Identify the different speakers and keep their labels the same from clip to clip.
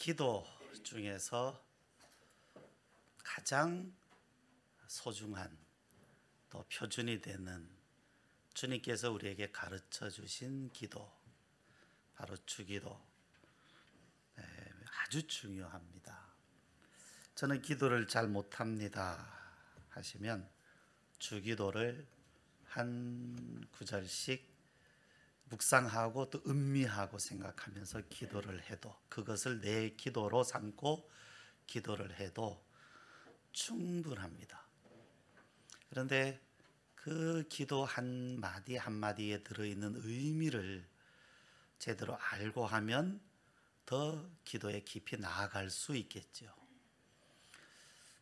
Speaker 1: 기도 중에서 가장 소중한 또 표준이 되는 주님께서 우리에게 가르쳐 주신 기도, 바로 주기도. 아주 중요합니다. 저는 기도를 잘 못합니다 하시면 주기도를 한 구절씩 묵상하고 또 음미하고 생각하면서 기도를 해도, 그것을 내 기도로 삼고 기도를 해도 충분합니다. 그런데 그 기도 한마디 한마디에 들어있는 의미를 제대로 알고 하면 더 기도에 깊이 나아갈 수 있겠죠.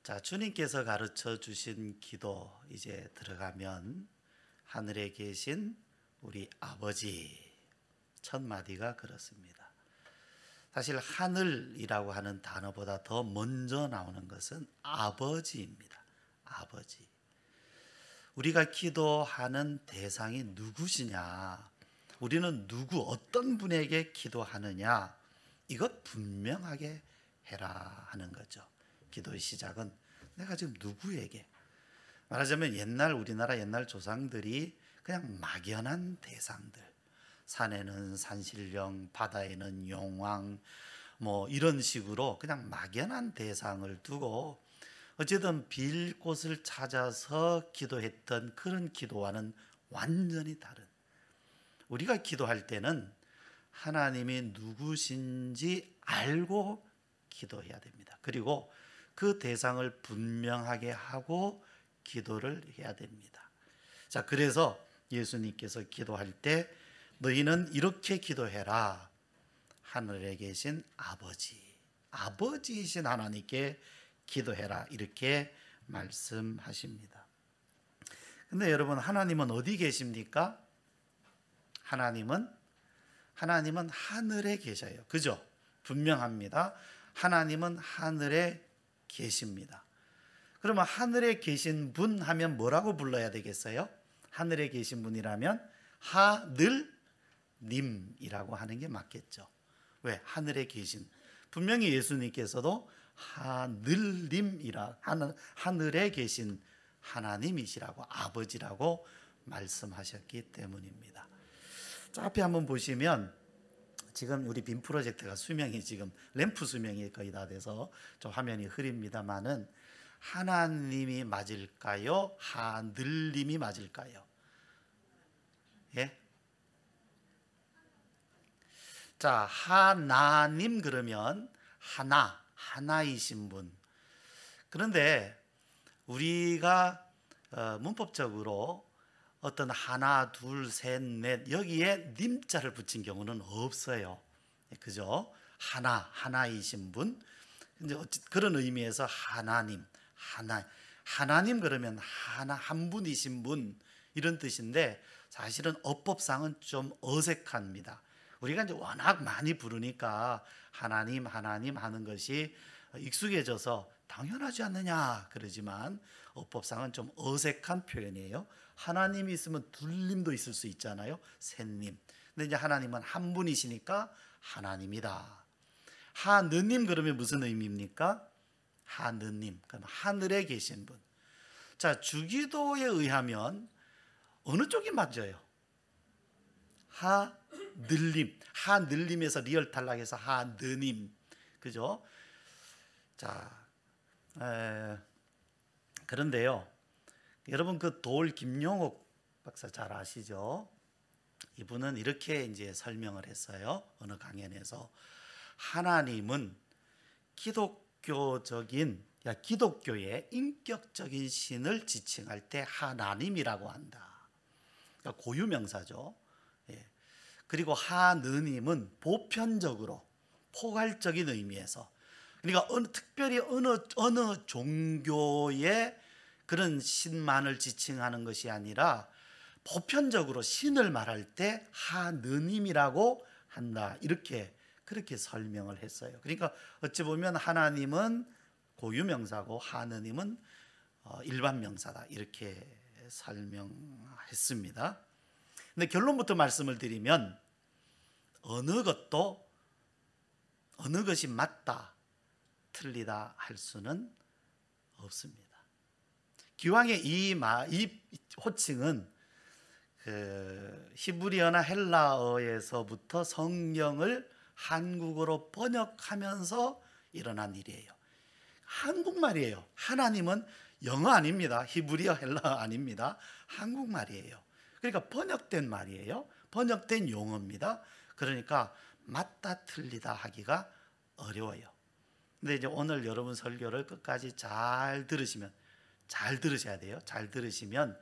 Speaker 1: 자, 주님께서 가르쳐 주신 기도 이제 들어가면 하늘에 계신 우리 아버지, 첫 마디가 그렇습니다. 사실 하늘이라고 하는 단어보다 더 먼저 나오는 것은 아버지입니다. 아버지. 우리가 기도하는 대상이 누구시냐, 우리는 누구, 어떤 분에게 기도하느냐, 이것 분명하게 해라 하는 거죠. 기도의 시작은 내가 지금 누구에게, 말하자면 우리나라 옛날 조상들이 그냥 막연한 대상들, 산에는 산신령, 바다에는 용왕, 뭐 이런 식으로 그냥 막연한 대상을 두고 어쨌든 빌 곳을 찾아서 기도했던 그런 기도와는 완전히 다른, 우리가 기도할 때는 하나님이 누구신지 알고 기도해야 됩니다. 그리고 그 대상을 분명하게 하고 기도를 해야 됩니다. 자, 그래서 예수님께서 기도할 때 너희는 이렇게 기도해라. 하늘에 계신 아버지, 아버지이신 하나님께 기도해라, 이렇게 말씀하십니다. 근데 여러분, 하나님은 어디 계십니까? 하나님은 하늘에 계셔요. 그죠? 분명합니다. 하나님은 하늘에 계십니다. 그러면 하늘에 계신 분 하면 뭐라고 불러야 되겠어요? 하늘에 계신 분이라면 하늘님이라고 하는 게 맞겠죠. 왜? 하늘에 계신, 분명히 예수님께서도 하늘님이라, 하늘에 계신 하나님이시라고, 아버지라고 말씀하셨기 때문입니다. 자, 앞에 한번 보시면 지금 우리 빔 프로젝트가 수명이 지금 램프 수명이 거의 다 돼서 좀 화면이 흐립니다만은, 하나님이 맞을까요? 하늘님이 맞을까요? 예? 자, 하나님 그러면 하나이신 분. 그런데 우리가 문법적으로 어떤 하나, 둘, 셋, 넷 여기에 님자를 붙인 경우는 없어요. 그죠? 하나이신 분. 이제 그런 의미에서 하나님 그러면 한 분이신 분, 이런 뜻인데 사실은 어법상은 좀 어색합니다. 우리가 이제 워낙 많이 부르니까 하나님 하는 것이 익숙해져서 당연하지 않느냐 그러지만 어법상은 좀 어색한 표현이에요. 하나님이 있으면 둘님도 있을 수 있잖아요. 셋님. 근데 이제 하나님은 한 분이시니까 하나님이다. 하느님 그러면 무슨 의미입니까? 하느님, 그럼 하늘에 계신 분. 자, 주기도에 의하면 어느 쪽이 맞아요? 하늘님에서 리얼 탈락해서 하느님, 그죠? 자, 그런데요, 여러분 그 도올 김용옥 박사 잘 아시죠? 이분은 이렇게 이제 설명을 했어요. 어느 강연에서 하나님은 기독교의 인격적인 신을 지칭할 때 하나님이라고 한다. 그러니까 고유명사죠. 예. 그리고 하느님은 보편적으로 포괄적인 의미에서, 그러니까 특별히 어느 종교의 그런 신만을 지칭하는 것이 아니라 보편적으로 신을 말할 때 하느님이라고 한다. 그렇게 설명을 했어요. 그러니까 어찌 보면 하나님은 고유명사고 하느님은 일반 명사다, 이렇게 설명했습니다. 근데 결론부터 말씀을 드리면 어느 어느 것이 맞다, 틀리다 할 수는 없습니다. 기왕에 이 호칭은 히브리어나 헬라어에서부터 성경을 한국어로 번역하면서 일어난 일이에요. 한국말이에요. 하나님은 영어 아닙니다. 히브리어, 헬라어 아닙니다. 한국말이에요. 그러니까 번역된 말이에요. 번역된 용어입니다. 그러니까 맞다 틀리다 하기가 어려워요. 근데 이제 오늘 여러분 설교를 끝까지 잘 들으셔야 돼요. 잘 들으시면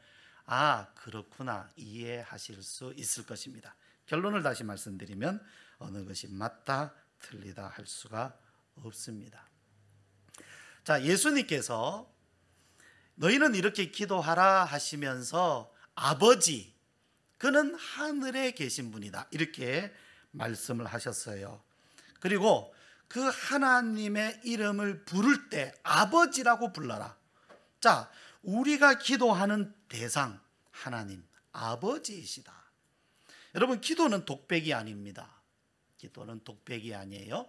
Speaker 1: 그렇구나 이해하실 수 있을 것입니다. 결론을 다시 말씀드리면 어느 것이 맞다 틀리다 할 수가 없습니다. 자, 예수님께서 너희는 이렇게 기도하라 하시면서 아버지, 그는 하늘에 계신 분이다, 이렇게 말씀을 하셨어요. 그리고 그 하나님의 이름을 부를 때 아버지라고 불러라. 자, 우리가 기도하는 대상 하나님 아버지이시다. 여러분, 기도는 독백이 아닙니다. 기도는 독백이 아니에요.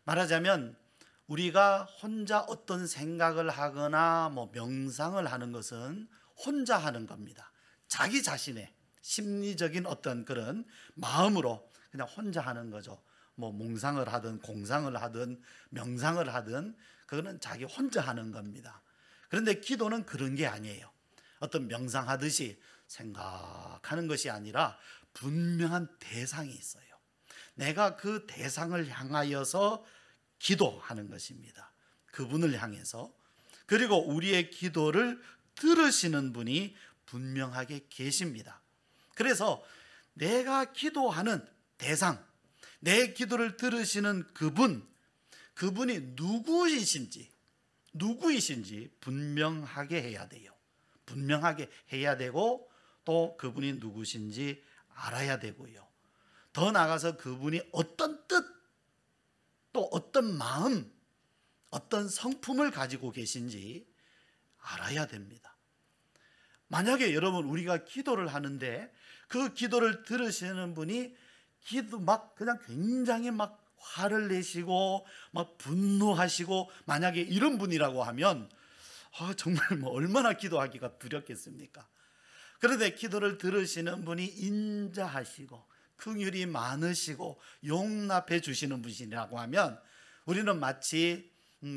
Speaker 1: 말하자면 우리가 혼자 어떤 생각을 하거나 명상을 하는 것은 혼자 하는 겁니다. 자기 자신의 심리적인 어떤 그런 마음으로 그냥 혼자 하는 거죠. 몽상을 하든 공상을 하든 명상을 하든 그거는 자기 혼자 하는 겁니다. 그런데 기도는 그런 게 아니에요. 어떤 명상하듯이 생각하는 것이 아니라 분명한 대상이 있어요. 내가 그 대상을 향하여서 기도하는 것입니다. 그분을 향해서. 그리고 우리의 기도를 들으시는 분이 분명하게 계십니다. 그래서 내가 기도하는 대상, 내 기도를 들으시는 그분이 누구이신지 분명하게 해야 돼요. 분명하게 해야 되고 또 그분이 누구신지 알아야 되고요. 더 나아가서 그분이 어떤 뜻, 또 어떤 마음, 어떤 성품을 가지고 계신지 알아야 됩니다. 만약에 여러분 우리가 기도를 하는데 그 기도를 들으시는 분이 그냥 굉장히 화를 내시고 분노하시고 만약에 이런 분이라고 하면 정말 얼마나 기도하기가 두렵겠습니까? 그런데 기도를 들으시는 분이 인자하시고 긍휼이 많으시고 용납해 주시는 분이라고 하면 우리는 마치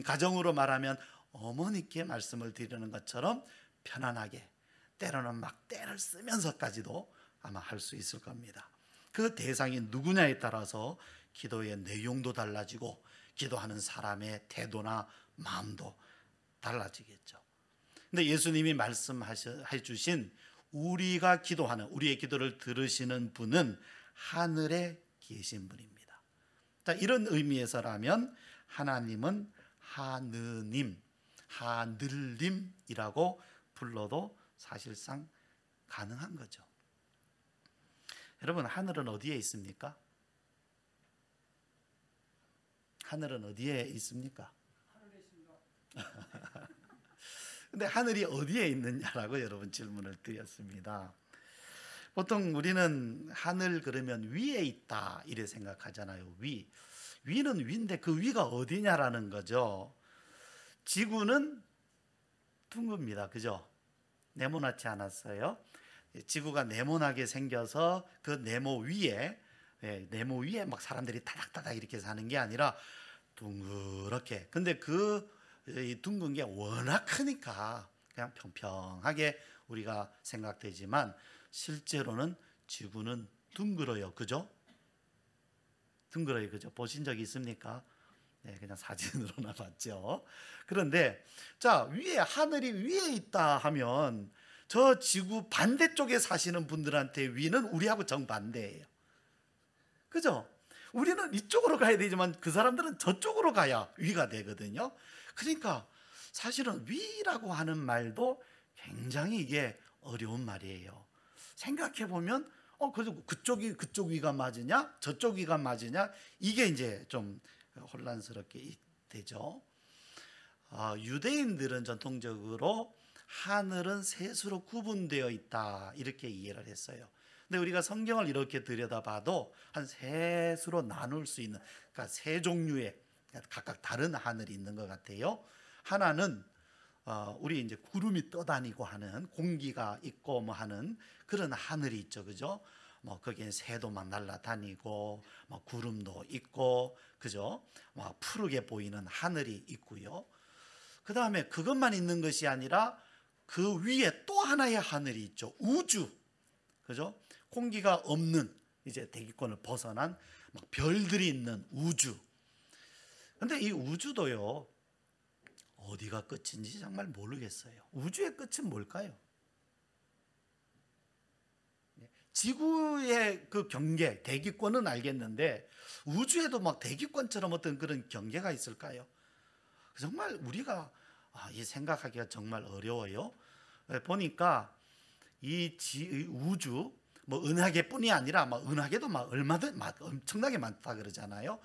Speaker 1: 가정으로 말하면 어머니께 말씀을 드리는 것처럼 편안하게, 때로는 때를 쓰면서까지도 아마 할 수 있을 겁니다. 그 대상이 누구냐에 따라서 기도의 내용도 달라지고 기도하는 사람의 태도나 마음도 달라지겠죠. 근데 예수님이 말씀해 주신 우리가 기도하는, 우리의 기도를 들으시는 분은 하늘에 계신 분입니다. 자, 이런 의미에서라면 하나님은 하느님, 하늘님이라고 불러도 사실상 가능한 거죠. 여러분, 하늘은 어디에 있습니까? 하늘은 어디에 있습니까? 하늘에 있습니다. 근데 하늘이 어디에 있느냐라고 여러분 질문을 드렸습니다. 보통 우리는 하늘 그러면 위에 있다 이래 생각하잖아요. 위는 위인데 그 위가 어디냐라는 거죠. 지구는 둥급니다. 그죠? 네모나지 않았어요. 지구가 네모나게 생겨서 그 네모 위에 막 사람들이 타닥타닥 이렇게 사는 게 아니라 둥그렇게. 근데 이 둥근 게 워낙 크니까 그냥 평평하게 우리가 생각되지만 실제로는 지구는 둥글어요. 그죠? 둥글어요. 그죠? 보신 적이 있습니까? 네, 그냥 사진으로나 봤죠. 그런데 자, 하늘이 위에 있다 하면 저 지구 반대쪽에 사시는 분들한테 위는 우리하고 정반대예요. 그죠? 우리는 이쪽으로 가야 되지만 그 사람들은 저쪽으로 가야 위가 되거든요. 그러니까 사실은 위라고 하는 말도 굉장히 이게 어려운 말이에요. 생각해 보면 그쪽 위가 맞으냐, 저쪽 위가 맞으냐, 이게 이제 좀 혼란스럽게 되죠. 유대인들은 전통적으로 하늘은 셋으로 구분되어 있다 이렇게 이해를 했어요. 근데 우리가 성경을 이렇게 들여다봐도 한 셋으로 나눌 수 있는 그러니까 세 종류의 각각 다른 하늘이 있는 것 같아요. 하나는 우리 이제 구름이 떠다니고 하는, 공기가 있고 뭐 하는 그런 하늘이 있죠, 그죠? 뭐 거기에 새도 막 날아다니고 뭐 구름도 있고, 그죠? 막 푸르게 보이는 하늘이 있고요. 그 다음에 그것만 있는 것이 아니라 그 위에 또 하나의 하늘이 있죠. 우주, 그죠? 공기가 없는 이제 대기권을 벗어난 막 별들이 있는 우주. 근데 이 우주도요, 어디가 끝인지 정말 모르겠어요. 우주의 끝은 뭘까요? 지구의 그 경계, 대기권은 알겠는데 우주에도 막 대기권처럼 어떤 그런 경계가 있을까요? 정말 우리가 이 생각하기가 정말 어려워요. 보니까 이 우주, 뭐 은하계뿐이 아니라 막 은하계도 막 얼마든 막 엄청나게 많다 그러잖아요.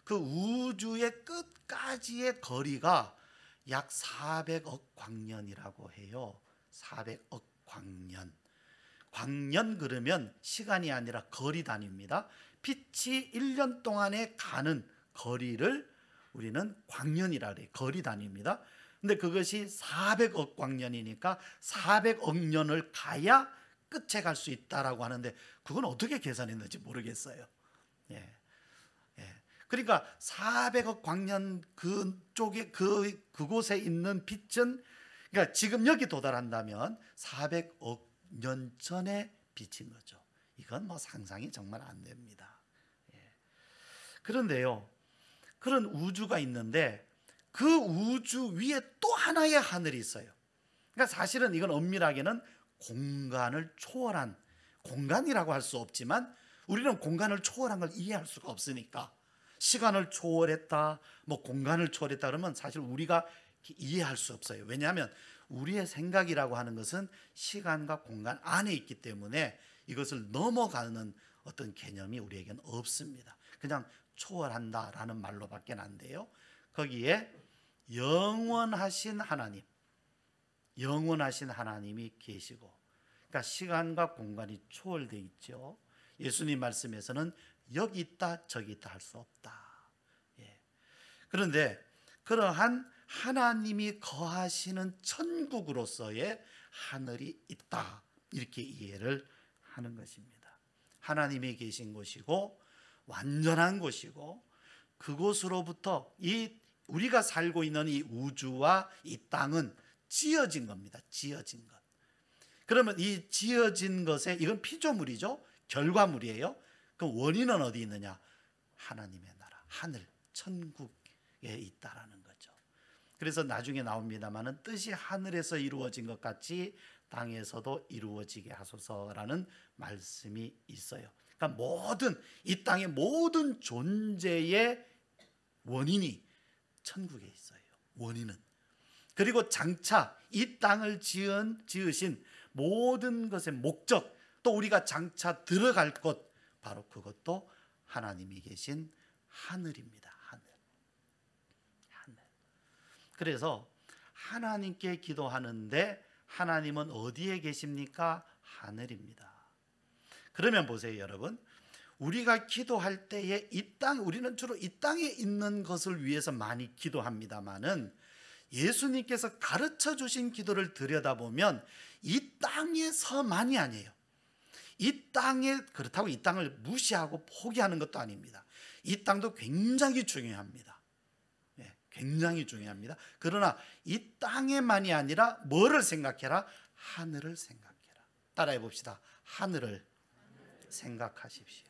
Speaker 1: 그 우주의 끝까지의 거리가 약 400억 광년이라고 해요. 400억 광년. 광년 그러면 시간이 아니라 거리 단위입니다. 빛이 1년 동안에 가는 거리를 우리는 광년이라 그래요. 거리 단위입니다. 근데 그것이 400억 광년이니까 400억 년을 가야 끝에 갈 수 있다라고 하는데 그건 어떻게 계산했는지 모르겠어요. 예. 그러니까 400억 광년 그쪽에 그곳에 있는 빛은, 그러니까 지금 여기 도달한다면 400억 년 전에 빛인 거죠. 이건 뭐 상상이 정말 안 됩니다. 그런데요, 그런 우주가 있는데 그 우주 위에 또 하나의 하늘이 있어요. 그러니까 사실은 이건 엄밀하게는 공간을 초월한, 공간이라고 할 수 없지만 우리는 공간을 초월한 걸 이해할 수가 없으니까, 시간을 초월했다, 뭐 공간을 초월했다 그러면 사실 우리가 이해할 수 없어요. 왜냐하면 우리의 생각이라고 하는 것은 시간과 공간 안에 있기 때문에 이것을 넘어가는 어떤 개념이 우리에게는 없습니다. 그냥 초월한다라는 말로밖에 안 돼요. 거기에 영원하신 하나님, 영원하신 하나님이 계시고, 그러니까 시간과 공간이 초월되어 있죠. 예수님 말씀에서는 여기 있다 저기 있다 할 수 없다. 그런데 그러한 하나님이 거하시는 천국으로서의 하늘이 있다, 이렇게 이해를 하는 것입니다. 하나님이 계신 곳이고 완전한 곳이고, 그곳으로부터 이 우리가 살고 있는 이 우주와 이 땅은 지어진 겁니다. 지어진 것. 그러면 이 지어진 것에, 이건 피조물이죠. 결과물이에요. 그 원인은 어디 있느냐? 하나님의 나라, 하늘, 천국에 있다라는 거죠. 그래서 나중에 나옵니다마는 뜻이 하늘에서 이루어진 것 같이 땅에서도 이루어지게 하소서라는 말씀이 있어요. 그러니까 모든 이 땅의 모든 존재의 원인이 천국에 있어요. 원인은. 그리고 장차 이 땅을 지으신 모든 것의 목적, 또 우리가 장차 들어갈 곳, 바로 그것도 하나님이 계신 하늘입니다. 하늘. 그래서 하나님께 기도하는데 하나님은 어디에 계십니까? 하늘입니다. 그러면 보세요, 여러분. 우리가 기도할 때에 우리는 주로 이 땅에 있는 것을 위해서 많이 기도합니다마는, 예수님께서 가르쳐 주신 기도를 들여다보면 이 땅에서만이 아니에요. 이 땅에, 그렇다고 이 땅을 무시하고 포기하는 것도 아닙니다. 이 땅도 굉장히 중요합니다. 굉장히 중요합니다. 그러나 이 땅에만이 아니라 뭐를 생각해라? 하늘을 생각해라. 따라해 봅시다. 하늘을 생각하십시오.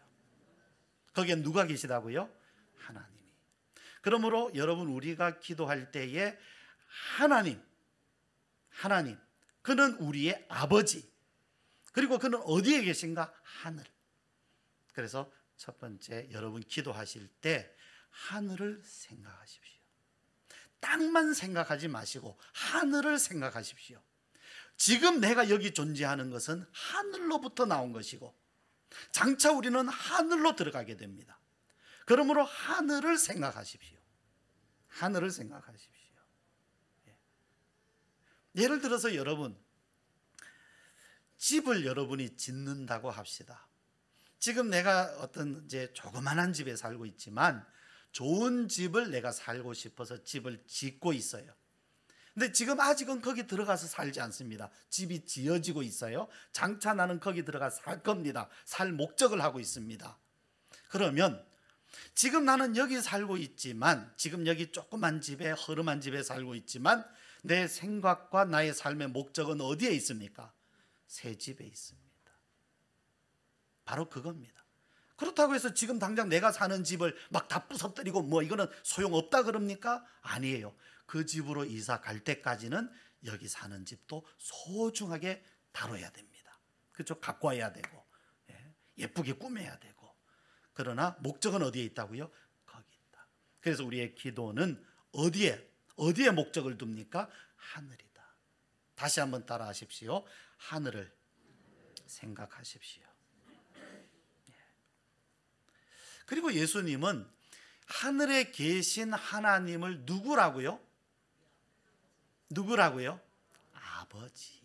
Speaker 1: 거기에 누가 계시다고요? 하나님이. 그러므로 여러분, 우리가 기도할 때에 하나님, 그는 우리의 아버지, 그리고 그는 어디에 계신가? 하늘. 그래서 첫 번째, 여러분 기도하실 때 하늘을 생각하십시오. 땅만 생각하지 마시고 하늘을 생각하십시오. 지금 내가 여기 존재하는 것은 하늘로부터 나온 것이고, 장차 우리는 하늘로 들어가게 됩니다. 그러므로 하늘을 생각하십시오. 하늘을 생각하십시오. 예를 들어서 여러분, 집을 여러분이 짓는다고 합시다. 지금 내가 어떤 이제 조그만한 집에 살고 있지만 좋은 집을 내가 살고 싶어서 집을 짓고 있어요. 근데 지금 아직은 거기 들어가서 살지 않습니다. 집이 지어지고 있어요. 장차 나는 거기 들어가서 살 겁니다. 살 목적을 하고 있습니다. 그러면 지금 나는 여기 살고 있지만, 지금 여기 조그만 집에, 허름한 집에 살고 있지만 내 생각과 나의 삶의 목적은 어디에 있습니까? 새 집에 있습니다. 바로 그겁니다. 그렇다고 해서 지금 당장 내가 사는 집을 막 다 부숴뜨리고 뭐 이거는 소용없다 그럽니까? 아니에요. 그 집으로 이사 갈 때까지는 여기 사는 집도 소중하게 다뤄야 됩니다. 그렇죠? 갖고 와야 되고, 예쁘게 꾸며야 되고. 그러나 목적은 어디에 있다고요? 거기 있다. 그래서 우리의 기도는 어디에 목적을 둡니까? 하늘이다. 다시 한번 따라 하십시오. 하늘을 생각하십시오. 그리고 예수님은 하늘에 계신 하나님을 누구라고요? 아버지.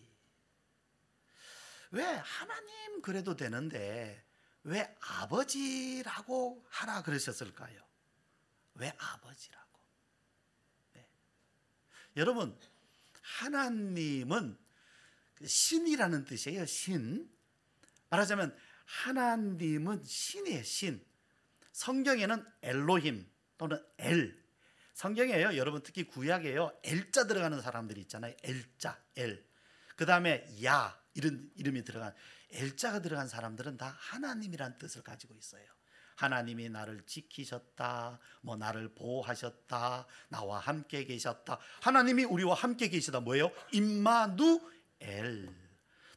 Speaker 1: 왜 하나님 그래도 되는데 왜 아버지라고 하라 그러셨을까요? 왜 아버지라고? 네. 여러분, 하나님은 신이라는 뜻이에요. 신. 말하자면 하나님은 신이에요. 신. 성경에는 엘로힘 또는 엘, 성경에요, 여러분 특히 구약에요, 엘자 들어가는 사람들이 있잖아요. 엘자, 엘. 그 다음에 야, 이런 이름이 들어간, 엘자가 들어간 사람들은 다 하나님이란 뜻을 가지고 있어요. 하나님이 나를 지키셨다, 뭐 나를 보호하셨다, 나와 함께 계셨다. 하나님이 우리와 함께 계시다 뭐예요? 임마누엘.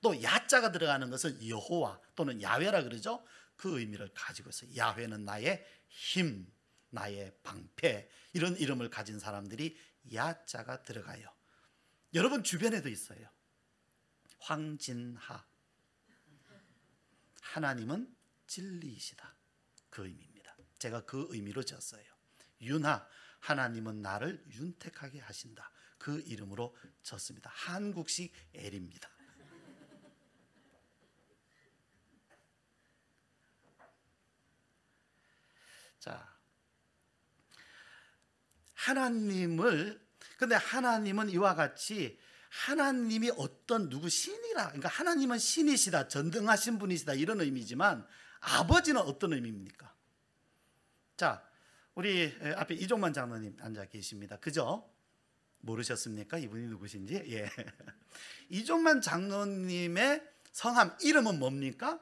Speaker 1: 또 야자가 들어가는 것은 여호와 또는 야훼라 그러죠. 그 의미를 가지고 있어요. 야훼는 나의 힘, 나의 방패, 이런 이름을 가진 사람들이 야자가 들어가요. 여러분 주변에도 있어요. 황진하, 하나님은 진리이시다, 그 의미입니다. 제가 그 의미로 지었어요. 윤하, 하나님은 나를 윤택하게 하신다, 그 이름으로 졌습니다. 한국식 엘입니다. 자, 근데 하나님은 이와 같이 하나님이 어떤 누구 신이라, 그러니까 하나님은 신이시다, 전등하신 분이시다, 이런 의미지만 아버지는 어떤 의미입니까? 자, 우리 앞에 이종만 장로님 앉아 계십니다. 그죠? 모르셨습니까? 이분이 누구신지? 예. 이종만 장로님의 성함 이름은 뭡니까?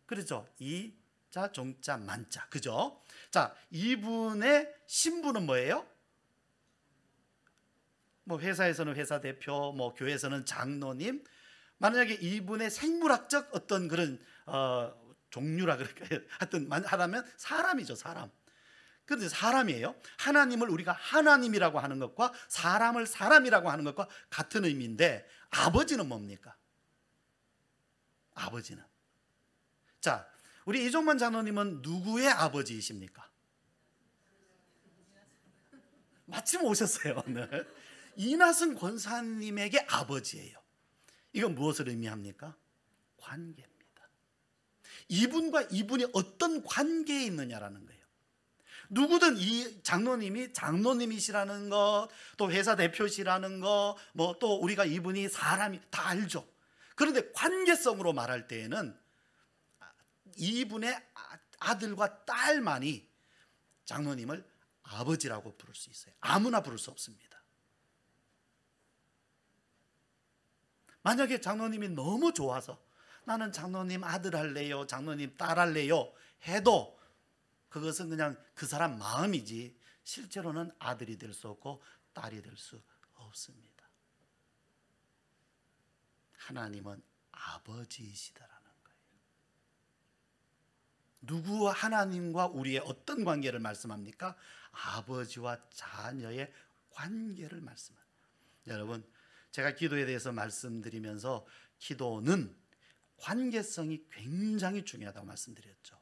Speaker 1: 그렇죠. 이자 종자 만자. 그죠? 자, 이분의 신분은 뭐예요? 뭐 회사에서는 회사 대표, 뭐 교회에서는 장로님. 만약에 이분의 생물학적 어떤 그런 종류라 그럴까요? 하여튼 하라면 사람이죠, 사람. 그런데 사람이에요. 하나님을 우리가 하나님이라고 하는 것과 사람을 사람이라고 하는 것과 같은 의미인데, 아버지는 뭡니까? 아버지는, 자, 우리 이종만 장로님은 누구의 아버지이십니까? 마침 오셨어요, 오늘. 이나승 권사님에게 아버지예요. 이건 무엇을 의미합니까? 관계입니다. 이분과 이분이 어떤 관계에 있느냐라는 거예요. 누구든 이 장로님이 장로님이시라는 것, 또 회사 대표시라는 것, 뭐 또 우리가 이분이 사람이 다 알죠. 그런데 관계성으로 말할 때에는 이분의 아들과 딸만이 장로님을 아버지라고 부를 수 있어요. 아무나 부를 수 없습니다. 만약에 장로님이 너무 좋아서 나는 장로님 아들 할래요, 장로님 딸 할래요 해도 그것은 그냥 그 사람 마음이지 실제로는 아들이 될 수 없고 딸이 될 수 없습니다. 하나님은 아버지이시다라는 거예요. 누구 하나님과 우리의 어떤 관계를 말씀합니까? 아버지와 자녀의 관계를 말씀합니다. 여러분, 제가 기도에 대해서 말씀드리면서 기도는 관계성이 굉장히 중요하다고 말씀드렸죠.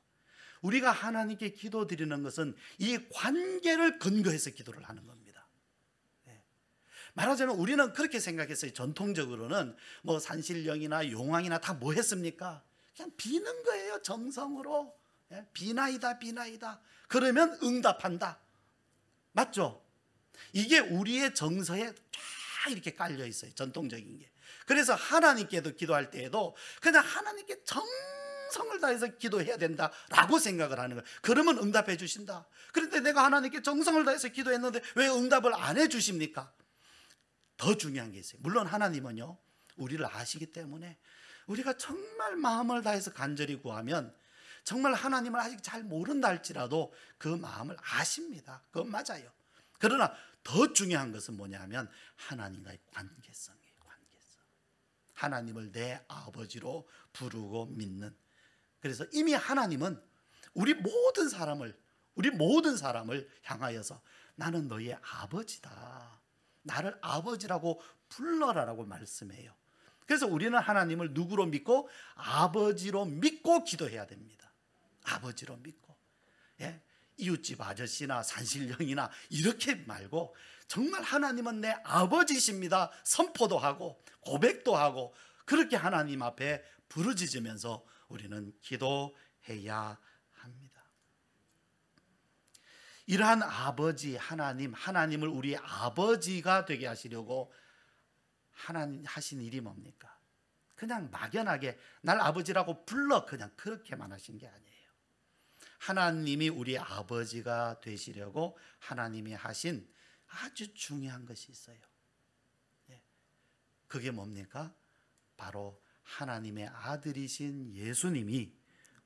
Speaker 1: 우리가 하나님께 기도드리는 것은 이 관계를 근거해서 기도를 하는 겁니다. 말하자면 우리는 그렇게 생각했어요. 전통적으로는 뭐 산신령이나 용왕이나 다 뭐 했습니까? 그냥 비는 거예요, 정성으로. 비나이다, 비나이다. 그러면 응답한다. 맞죠? 이게 우리의 정서에 쫙 이렇게 깔려 있어요. 전통적인 게. 그래서 하나님께도 기도할 때에도 그냥 하나님께 정성을 다해서 기도해야 된다라고 생각을 하는 거예요. 그러면 응답해 주신다. 그런데 내가 하나님께 정성을 다해서 기도했는데 왜 응답을 안 해 주십니까? 더 중요한 게 있어요. 물론 하나님은요, 우리를 아시기 때문에 우리가 정말 마음을 다해서 간절히 구하면 정말 하나님을 아직 잘 모른다 할지라도 그 마음을 아십니다. 그건 맞아요. 그러나 더 중요한 것은 뭐냐면 하나님과의 관계성이에요. 관계성. 하나님을 내 아버지로 부르고 믿는. 그래서 이미 하나님은 우리 모든 사람을 향하여서 나는 너의 아버지다, 나를 아버지라고 불러라라고 말씀해요. 그래서 우리는 하나님을 누구로 믿고? 아버지로 믿고 기도해야 됩니다. 아버지로 믿고. 예? 이웃집 아저씨나 산신령이나 이렇게 말고 정말 하나님은 내 아버지십니다 선포도 하고 고백도 하고 그렇게 하나님 앞에 부르짖으면서 우리는 기도해야 합니다. 이러한 아버지 하나님을 우리 아버지가 되게 하시려고 하나님 하신 일이 뭡니까? 그냥 막연하게 날 아버지라고 불러 그냥 그렇게만 하신 게 아니에요. 하나님이 우리 아버지가 되시려고 하나님이 하신 아주 중요한 것이 있어요. 그게 뭡니까? 바로 하나님의 아들이신 예수님이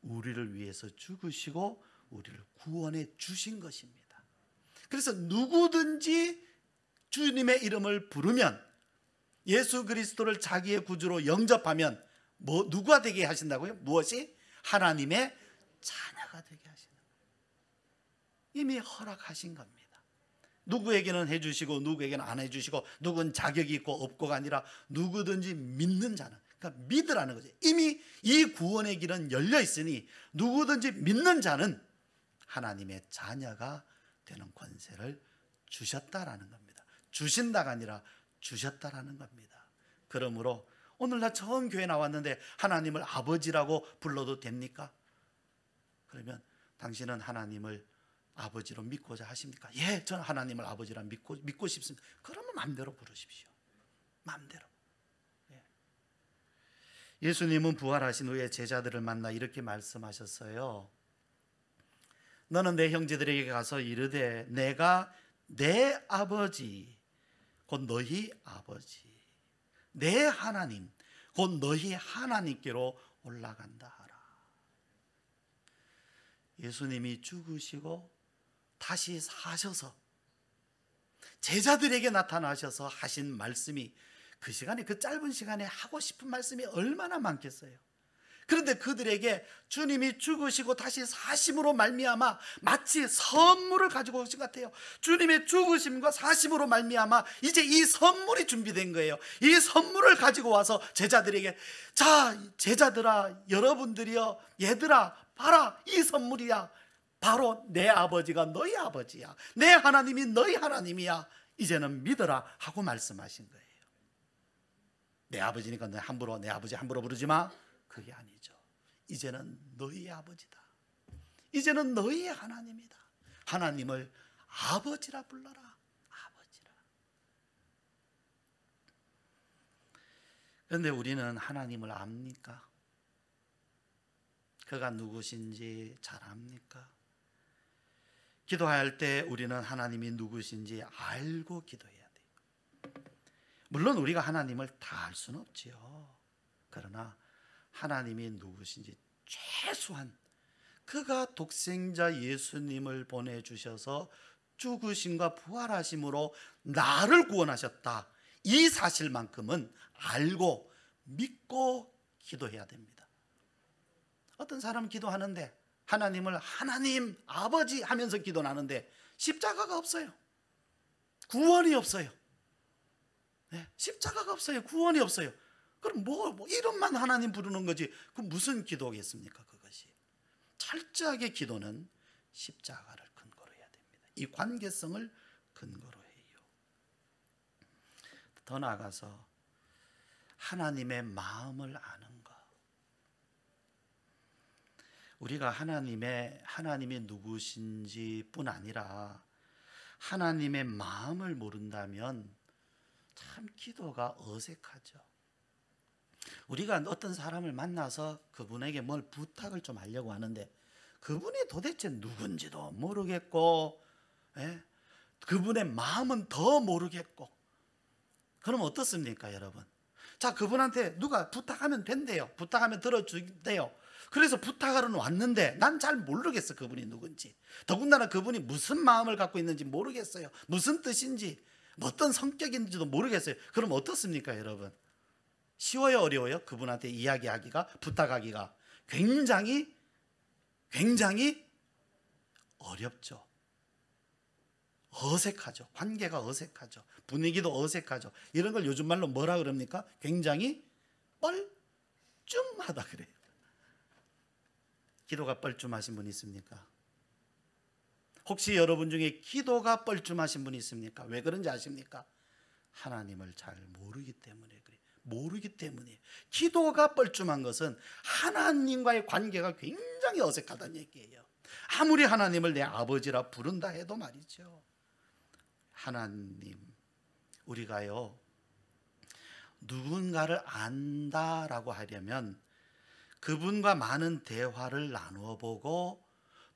Speaker 1: 우리를 위해서 죽으시고 우리를 구원해 주신 것입니다. 그래서 누구든지 주님의 이름을 부르면, 예수 그리스도를 자기의 구주로 영접하면 누가 되게 하신다고요? 무엇이? 하나님의 자녀가 되게 하시는 거예요. 이미 허락하신 겁니다. 누구에게는 해주시고 누구에게는 안 해주시고, 누군 자격이 있고 없고가 아니라 누구든지 믿는 자는, 그러니까 믿으라는 거죠. 이미 이 구원의 길은 열려 있으니 누구든지 믿는 자는 하나님의 자녀가 되는 권세를 주셨다라는 겁니다. 주신다가 아니라 주셨다라는 겁니다. 그러므로 오늘 나 처음 교회 나왔는데 하나님을 아버지라고 불러도 됩니까? 그러면 당신은 하나님을 아버지로 믿고자 하십니까? 예, 저는 하나님을 아버지라 믿고 싶습니다. 그러면 마음대로 부르십시오. 마음대로. 예수님은 부활하신 후에 제자들을 만나 이렇게 말씀하셨어요. 너는 내 형제들에게 가서 이르되 내가 내 아버지 곧 너희 아버지, 내 하나님 곧 너희 하나님께로 올라간다 하라. 예수님이 죽으시고 다시 사셔서 제자들에게 나타나셔서 하신 말씀이 그 시간에, 그 짧은 시간에 하고 싶은 말씀이 얼마나 많겠어요. 그런데 그들에게 주님이 죽으시고 다시 사심으로 말미암아 마치 선물을 가지고 오신 것 같아요. 주님의 죽으심과 사심으로 말미암아 이제 이 선물이 준비된 거예요. 이 선물을 가지고 와서 제자들에게, 자 제자들아, 여러분들이여, 얘들아, 봐라, 이 선물이야. 바로 내 아버지가 너희 아버지야, 내 하나님이 너희 하나님이야, 이제는 믿어라 하고 말씀하신 거예요. 내 아버지니까 내 아버지 함부로 부르지 마, 그게 아니죠. 이제는 너희 아버지다. 이제는 너희 하나님이다. 하나님을 아버지라 불러라. 아버지라. 그런데 우리는 하나님을 압니까? 그가 누구신지 잘 압니까? 기도할 때 우리는 하나님이 누구신지 알고 기도해야 돼요. 물론 우리가 하나님을 다 알 수는 없지요. 그러나 하나님이 누구신지 최소한 그가 독생자 예수님을 보내주셔서 죽으심과 부활하심으로 나를 구원하셨다, 이 사실만큼은 알고 믿고 기도해야 됩니다. 어떤 사람은 기도하는데 하나님을 하나님 아버지 하면서 기도하는데 십자가가 없어요. 구원이 없어요. 네, 십자가가 없어요. 구원이 없어요. 그럼 뭐 이름만 하나님 부르는 거지, 그 무슨 기도겠습니까? 그것이 철저하게 기도는 십자가를 근거로 해야 됩니다. 이 관계성을 근거로 해요. 더 나아가서 하나님의 마음을 아는 것. 우리가 하나님이 누구신지뿐 아니라 하나님의 마음을 모른다면 참 기도가 어색하죠. 우리가 어떤 사람을 만나서 그분에게 뭘 부탁을 좀 하려고 하는데 그분이 도대체 누군지도 모르겠고, 그분의 마음은 더 모르겠고, 그럼 어떻습니까, 여러분? 자, 그분한테 누가 부탁하면 된대요. 부탁하면 들어주대요. 그래서 부탁하러 왔는데 난 잘 모르겠어, 그분이 누군지. 더군다나 그분이 무슨 마음을 갖고 있는지 모르겠어요. 무슨 뜻인지, 어떤 성격인지도 모르겠어요. 그럼 어떻습니까, 여러분? 쉬워요, 어려워요? 그분한테 이야기하기가, 부탁하기가 굉장히 어렵죠. 어색하죠. 관계가 어색하죠. 분위기도 어색하죠. 이런 걸 요즘 말로 뭐라 그럽니까? 굉장히 뻘쭘하다 그래요. 기도가 뻘쭘하신 분 있습니까? 혹시 여러분 중에 기도가 뻘쭘하신 분이 있습니까? 왜 그런지 아십니까? 하나님을 잘 모르기 때문에 그래요. 모르기 때문에. 기도가 뻘쭘한 것은 하나님과의 관계가 굉장히 어색하다는 얘기예요. 아무리 하나님을 내 아버지라 부른다 해도 말이죠. 하나님, 우리가요, 누군가를 안다라고 하려면 그분과 많은 대화를 나누어 보고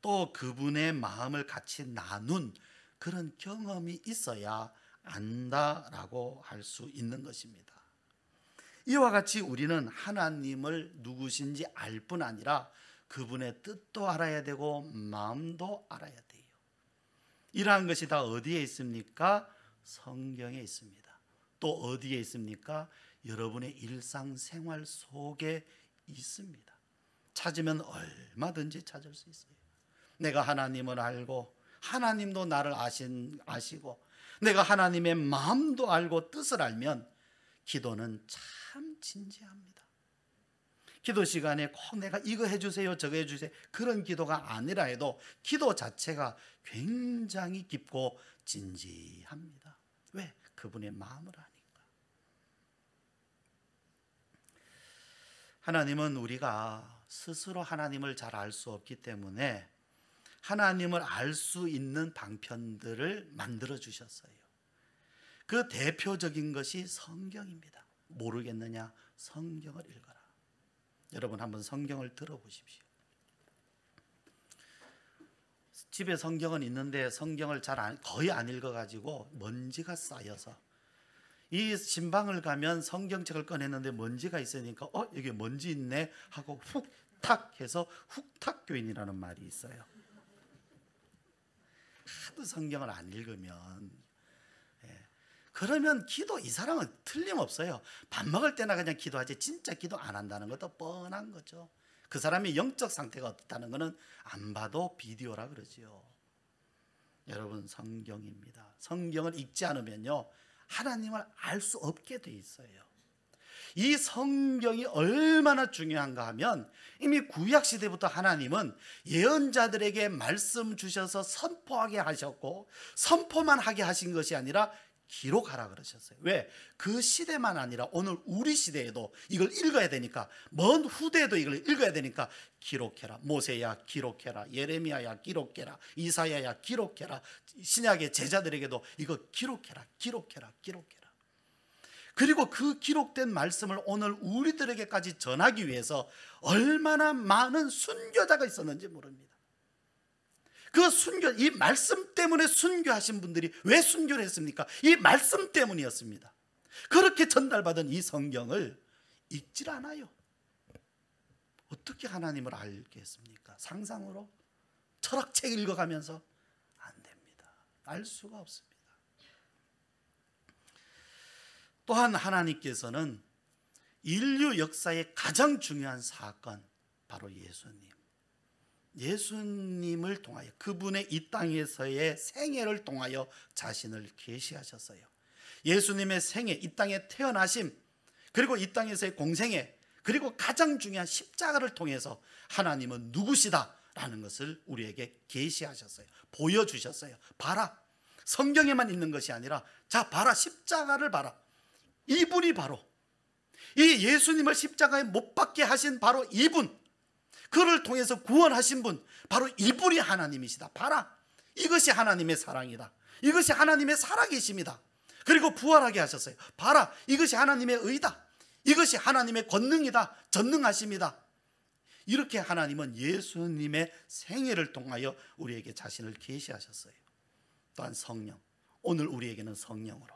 Speaker 1: 또 그분의 마음을 같이 나눈 그런 경험이 있어야 안다라고 할 수 있는 것입니다. 이와 같이 우리는 하나님을 누구신지 알 뿐 아니라 그분의 뜻도 알아야 되고 마음도 알아야 돼요. 이러한 것이 다 어디에 있습니까? 성경에 있습니다. 또 어디에 있습니까? 여러분의 일상생활 속에 있습니다. 찾으면 얼마든지 찾을 수 있어요. 내가 하나님을 알고 하나님도 나를 아시고 내가 하나님의 마음도 알고 뜻을 알면 기도는 참 진지합니다. 기도 시간에 꼭 내가 이거 해주세요 저거 해주세요 그런 기도가 아니라 해도 기도 자체가 굉장히 깊고 진지합니다. 왜? 그분의 마음을 아니까. 하나님은 우리가 스스로 하나님을 잘 알 수 없기 때문에 하나님을 알 수 있는 방편들을 만들어 주셨어요. 그 대표적인 것이 성경입니다. 모르겠느냐? 성경을 읽어라. 여러분 한번 성경을 들어보십시오. 집에 성경은 있는데 성경을 거의 안 읽어가지고 먼지가 쌓여서 이 신방을 가면 성경책을 꺼냈는데 먼지가 있으니까 여기 먼지 있네 하고 훅탁 해서 훅탁교인이라는 말이 있어요. 하도 성경을 안 읽으면 그러면 기도 이 사람은 틀림없어요. 밥 먹을 때나 그냥 기도하지 진짜 기도 안 한다는 것도 뻔한 거죠. 그 사람의 영적 상태가 어떻다는 것은 안 봐도 비디오라 그러지요. 여러분 성경입니다. 성경을 읽지 않으면요 하나님을 알 수 없게 돼 있어요. 이 성경이 얼마나 중요한가 하면 이미 구약시대부터 하나님은 예언자들에게 말씀 주셔서 선포하게 하셨고 선포만 하게 하신 것이 아니라 기록하라 그러셨어요. 왜? 그 시대만 아니라 오늘 우리 시대에도 이걸 읽어야 되니까 먼 후대에도 이걸 읽어야 되니까 기록해라. 모세야 기록해라. 예레미야야 기록해라. 이사야야 기록해라. 신약의 제자들에게도 이거 기록해라. 그리고 그 기록된 말씀을 오늘 우리들에게까지 전하기 위해서 얼마나 많은 순교자가 있었는지 모릅니다. 이 말씀 때문에 순교하신 분들이 왜 순교를 했습니까? 이 말씀 때문이었습니다. 그렇게 전달받은 이 성경을 읽질 않아요. 어떻게 하나님을 알겠습니까? 상상으로? 철학책 읽어가면서? 안 됩니다. 알 수가 없습니다. 또한 하나님께서는 인류 역사의 가장 중요한 사건, 바로 예수님을 통하여 그분의 이 땅에서의 생애를 통하여 자신을 계시하셨어요. 예수님의 생애, 이 땅에 태어나심, 그리고 이 땅에서의 공생애, 그리고 가장 중요한 십자가를 통해서 하나님은 누구시다라는 것을 우리에게 계시하셨어요. 보여주셨어요. 봐라. 성경에만 있는 것이 아니라 자 봐라. 십자가를 봐라. 이분이 바로 이 예수님을 십자가에 못 박게 하신 바로 이분, 그를 통해서 구원하신 분, 바로 이분이 하나님이시다. 봐라, 이것이 하나님의 사랑이다. 이것이 하나님의 살아계심이다. 그리고 부활하게 하셨어요. 봐라, 이것이 하나님의 의다. 이것이 하나님의 권능이다. 전능하심이다. 이렇게 하나님은 예수님의 생애를 통하여 우리에게 자신을 계시하셨어요. 또한 성령, 오늘 우리에게는 성령으로,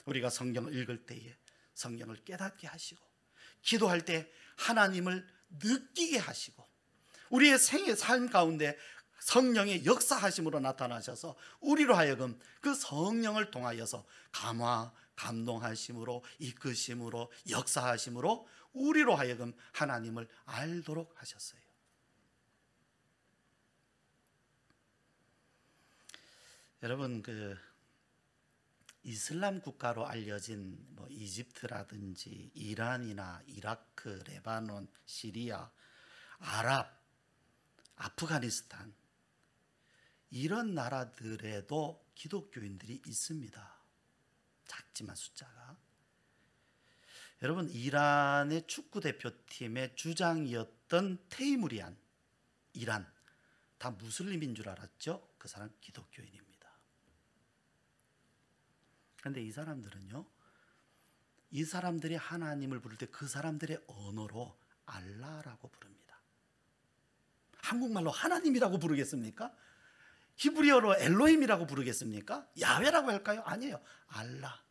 Speaker 1: 우리가 성경을 읽을 때에 성령을 깨닫게 하시고, 기도할 때 하나님을 느끼게 하시고, 우리의 생애 삶 가운데 성령의 역사하심으로 나타나셔서 우리로 하여금 그 성령을 통하여서 감화, 감동하심으로, 이끄심으로, 역사하심으로 우리로 하여금 하나님을 알도록 하셨어요. 여러분, 그 이슬람 국가로 알려진 이집트라든지 이란이나 이라크, 레바논, 시리아, 아랍, 아프가니스탄, 이런 나라들에도 기독교인들이 있습니다. 작지만 숫자가. 여러분, 이란의 축구 대표팀의 주장이었던 테이무리안, 이란, 다 무슬림인 줄 알았죠? 그 사람 기독교인입니다. 그런데 이 사람들은요, 이 사람들이 하나님을 부를 때 그 사람들의 언어로 알라라고 부릅니다. 한국말로 하나님이라고 부르겠습니까? 히브리어로 엘로힘이라고 부르겠습니까? 야훼라고 할까요? 아니에요. 알라,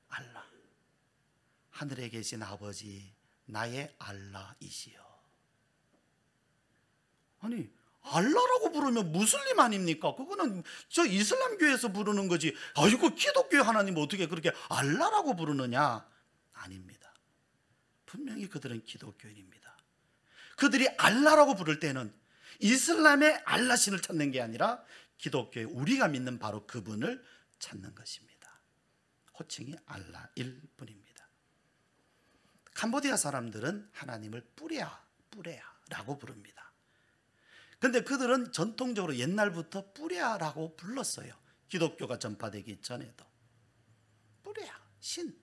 Speaker 1: 알라. 하늘에 계신 아버지, 나의 알라이시여. 아니, 알라라고 부르면 무슬림 아닙니까? 그거는 저 이슬람교에서 부르는 거지. 아이고, 기독교 하나님 어떻게 그렇게 알라라고 부르느냐? 아닙니다. 분명히 그들은 기독교인입니다. 그들이 알라라고 부를 때는 이슬람의 알라신을 찾는 게 아니라 기독교의 우리가 믿는 바로 그분을 찾는 것입니다. 호칭이 알라일 뿐입니다. 캄보디아 사람들은 하나님을 뿌레아라고 부릅니다. 그런데 그들은 전통적으로 옛날부터 뿌레아라고 불렀어요. 기독교가 전파되기 전에도. 뿌레아, 신.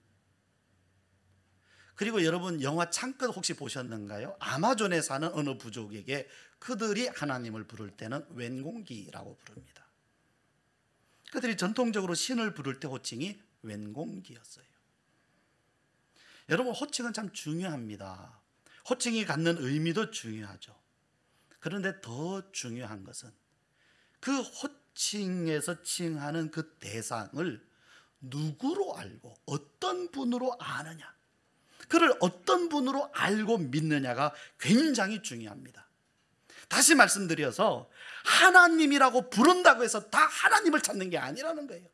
Speaker 1: 그리고 여러분, 영화 창끝 혹시 보셨는가요? 아마존에 사는 어느 부족에게 그들이 하나님을 부를 때는 웬공기라고 부릅니다. 그들이 전통적으로 신을 부를 때 호칭이 웬공기였어요. 여러분, 호칭은 참 중요합니다. 호칭이 갖는 의미도 중요하죠. 그런데 더 중요한 것은 그 호칭에서 칭하는 그 대상을 누구로 알고 어떤 분으로 아느냐, 그를 어떤 분으로 알고 믿느냐가 굉장히 중요합니다. 다시 말씀드려서 하나님이라고 부른다고 해서 다 하나님을 찾는 게 아니라는 거예요.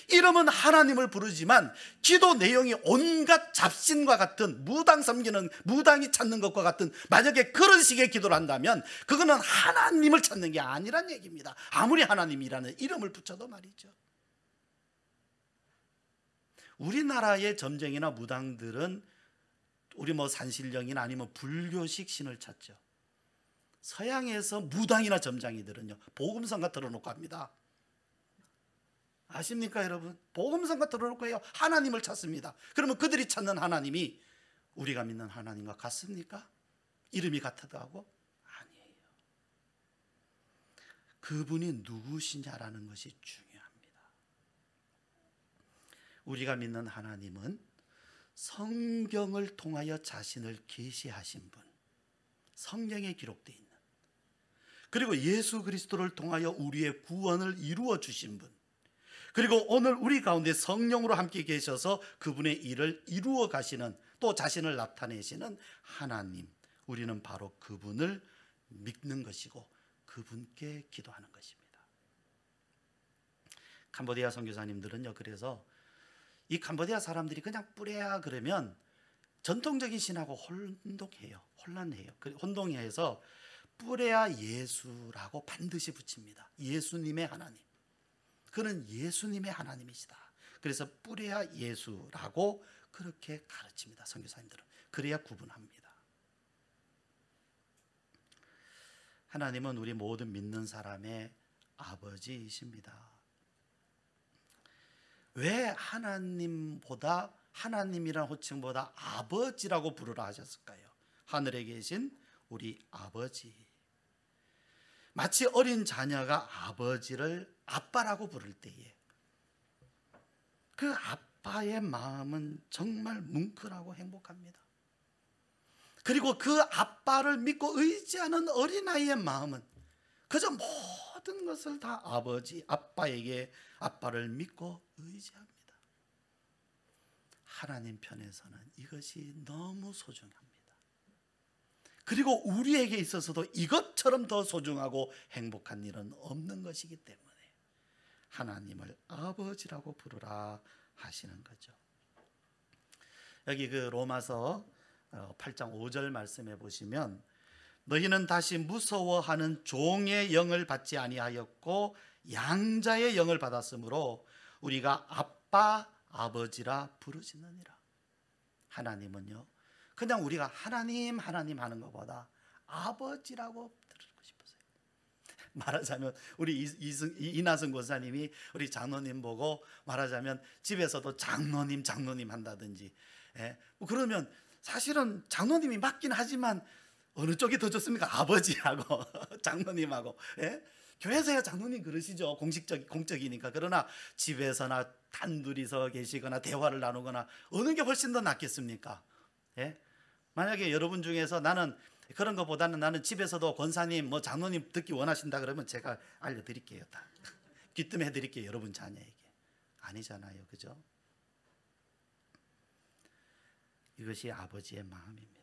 Speaker 1: 이름은 하나님을 부르지만 기도 내용이 온갖 잡신과 같은, 무당 섬기는, 무당이 찾는 것과 같은, 만약에 그런 식의 기도를 한다면 그거는 하나님을 찾는 게 아니란 얘기입니다. 아무리 하나님이라는 이름을 붙여도 말이죠. 우리나라의 점쟁이나 무당들은 우리 산신령이나 아니면 불교식 신을 찾죠. 서양에서 무당이나 점장이들은요, 복음성가 들어놓고 합니다. 아십니까, 여러분? 복음성가 들어놓고 해요. 하나님을 찾습니다. 그러면 그들이 찾는 하나님이 우리가 믿는 하나님과 같습니까? 이름이 같아도 하고? 아니에요. 그분이 누구시냐라는 것이 중요합니다. 우리가 믿는 하나님은 성경을 통하여 자신을 계시하신 분, 성경에 기록되어 있는, 그리고 예수 그리스도를 통하여 우리의 구원을 이루어 주신 분, 그리고 오늘 우리 가운데 성령으로 함께 계셔서 그분의 일을 이루어 가시는, 또 자신을 나타내시는 하나님, 우리는 바로 그분을 믿는 것이고 그분께 기도하는 것입니다. 캄보디아 선교사님들은요, 그래서 이 캄보디아 사람들이 그냥 뿌레야 그러면 전통적인 신하고 혼란해요. 혼동해서 뿌레야 예수라고 반드시 붙입니다. 예수님의 하나님. 그는 예수님의 하나님이시다. 그래서 뿌레야 예수라고 그렇게 가르칩니다. 선교사님들은. 그래야 구분합니다. 하나님은 우리 모든 믿는 사람의 아버지이십니다. 왜 하나님이라는 호칭보다 아버지라고 부르라 하셨을까요? 하늘에 계신 우리 아버지. 마치 어린 자녀가 아버지를 아빠라고 부를 때에 그 아빠의 마음은 정말 뭉클하고 행복합니다. 그리고 그 아빠를 믿고 의지하는 어린아이의 마음은 그저 모든 것을 다 아버지, 아빠에게 아빠를 믿고 의지합니다. 하나님 편에서는 이것이 너무 소중합니다. 그리고 우리에게 있어서도 이것처럼 더 소중하고 행복한 일은 없는 것이기 때문에 하나님을 아버지라고 부르라 하시는 거죠. 여기 그 로마서 8장 5절 말씀해 보시면 너희는 다시 무서워하는 종의 영을 받지 아니하였고 양자의 영을 받았으므로 우리가 아빠 아버지라 부르짖느니라. 하나님은요 그냥 우리가 하나님 하는 것보다 아버지라고 부르고 싶으세요. 말하자면 우리 이나승 권사님이 우리 장로님 보고 말하자면 집에서도 장로님 한다든지 그러면 사실은 장로님이 맞긴 하지만 어느 쪽이 더 좋습니까? 아버지하고 장로님하고. 교회에서야 장로님 그러시죠. 공적이니까. 그러나 집에서나 단둘이서 계시거나 대화를 나누거나 어느 게 훨씬 더 낫겠습니까? 만약에 여러분 중에서 나는 그런 것보다는 나는 집에서도 권사님 뭐 장로님 듣기 원하신다 그러면 제가 알려드릴게요. 다 귀뜸해 드릴게요. 여러분 자녀에게. 아니잖아요. 그죠? 이것이 아버지의 마음입니다.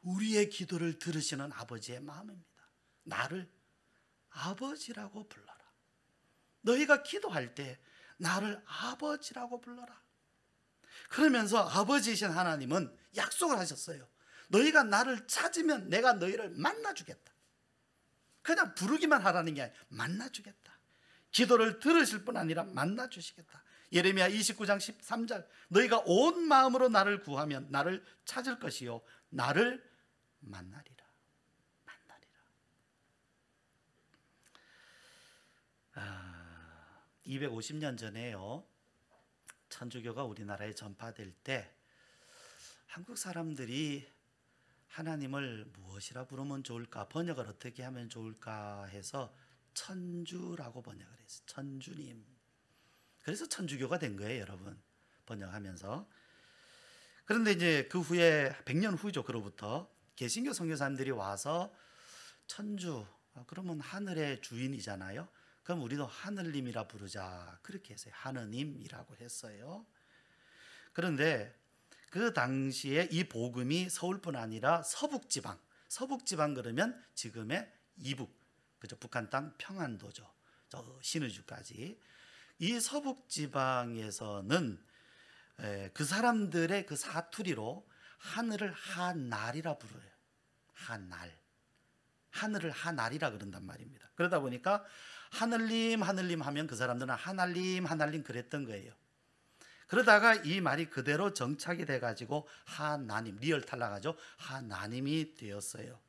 Speaker 1: 우리의 기도를 들으시는 아버지의 마음입니다. 나를 아버지라고 불러라. 너희가 기도할 때 나를 아버지라고 불러라. 그러면서 아버지이신 하나님은 약속을 하셨어요. 너희가 나를 찾으면 내가 너희를 만나주겠다. 그냥 부르기만 하라는 게 아니라 만나주겠다. 기도를 들으실 뿐 아니라 만나주시겠다. 예레미야 29장 13절 너희가 온 마음으로 나를 구하면 나를 찾을 것이요 나를 만나리라. 250년 전에요 천주교가 우리나라에 전파될 때 한국 사람들이 하나님을 무엇이라 부르면 좋을까, 번역을 어떻게 하면 좋을까 해서 천주라고 번역을 했어요. 천주님. 그래서 천주교가 된 거예요, 여러분. 번역하면서. 그런데 이제 그 후에 100년 후죠. 그로부터 개신교 선교사님들이 와서 천주, 그러면 하늘의 주인이잖아요. 그럼 우리도 하늘님이라 부르자. 그렇게 해서 하느님이라고 했어요. 그런데 그 당시에 이 복음이 서울뿐 아니라 서북지방 그러면 지금의 이북, 그죠? 북한 땅 평안도죠. 저 신의주까지. 이 서북지방에서는 그 사람들의 그 사투리로 하늘을 하날이라 부르요. 하날. 하늘을 하날이라 그런단 말입니다. 그러다 보니까 하늘님 하면 그 사람들은 하날님 그랬던 거예요. 그러다가 이 말이 그대로 정착이 돼가지고 하나님, 리얼 탈락하죠. 하나님이 되었어요.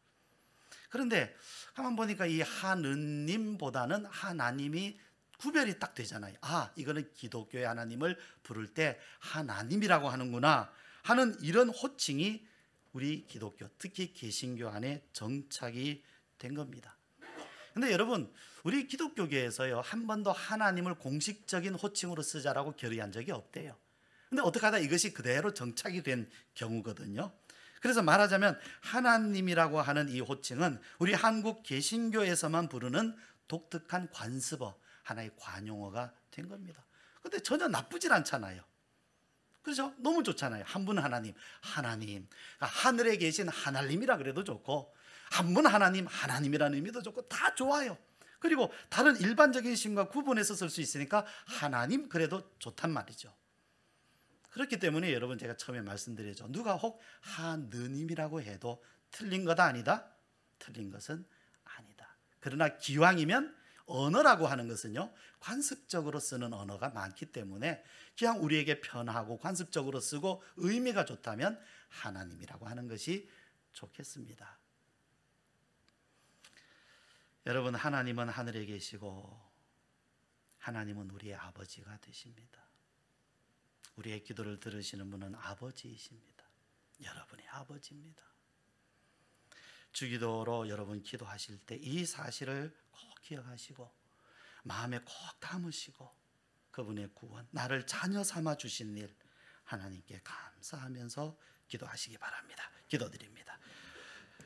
Speaker 1: 그런데 한번 보니까 이 하느님보다는 하나님이 구별이 딱 되잖아요. 아, 이거는 기독교의 하나님을 부를 때 하나님이라고 하는구나 하는 이런 호칭이 우리 기독교, 특히 개신교 안에 정착이 된 겁니다. 근데 여러분, 우리 기독교계에서요 한 번도 하나님을 공식적인 호칭으로 쓰자라고 결의한 적이 없대요. 근데 어떻게 하다 이것이 그대로 정착이 된 경우거든요. 그래서 말하자면 하나님이라고 하는 이 호칭은 우리 한국 개신교에서만 부르는 독특한 관습어, 하나의 관용어가 된 겁니다. 근데 전혀 나쁘진 않잖아요. 그렇죠? 너무 좋잖아요. 한 분 하나님, 하늘에 계신 하나님이라 그래도 좋고, 한 분 하나님, 하나님이라는 의미도 좋고, 다 좋아요. 그리고 다른 일반적인 신과 구분해서 쓸 수 있으니까 하나님 그래도 좋단 말이죠. 그렇기 때문에 여러분, 제가 처음에 말씀드렸죠. 누가 혹 하느님이라고 해도 틀린 거다 아니다? 틀린 것은 아니다. 그러나 기왕이면 언어라고 하는 것은요 관습적으로 쓰는 언어가 많기 때문에 그냥 우리에게 편하고 관습적으로 쓰고 의미가 좋다면 하나님이라고 하는 것이 좋겠습니다. 여러분, 하나님은 하늘에 계시고 하나님은 우리의 아버지가 되십니다. 우리의 기도를 들으시는 분은 아버지이십니다. 여러분의 아버지입니다. 주기도로 여러분 기도하실 때 이 사실을 꼭 기억하시고 마음에 꼭 담으시고 그분의 구원, 나를 자녀 삼아 주신 일 하나님께 감사하면서 기도하시기 바랍니다. 기도드립니다.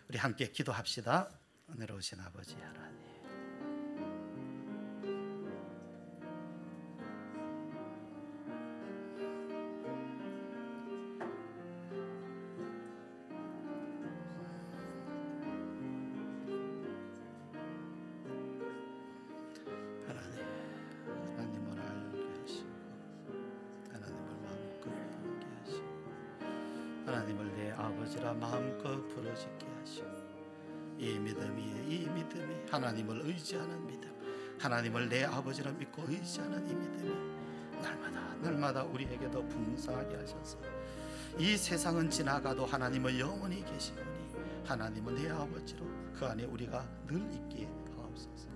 Speaker 1: 우리 함께 기도합시다. 은혜로우신 아버지 하나님, 하나님을 알게 하시고 하나님을 마음껏 부르게 하시고 하나님을 내 아버지라 마음껏 부르짖게 하시고 이 믿음이 하나님을 의지하는 믿음, 하나님을 내 아버지라 믿고 의지하는 이 믿음이 날마다 우리에게도 풍성하게 하셔서 이 세상은 지나가도 하나님은 영원히 계시오니 하나님은 내 아버지로 그 안에 우리가 늘 있기에 하옵소서.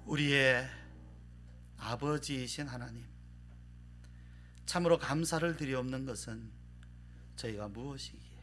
Speaker 1: 우리의 아버지이신 하나님, 참으로 감사를 드리옵는 것은 저희가 무엇이기에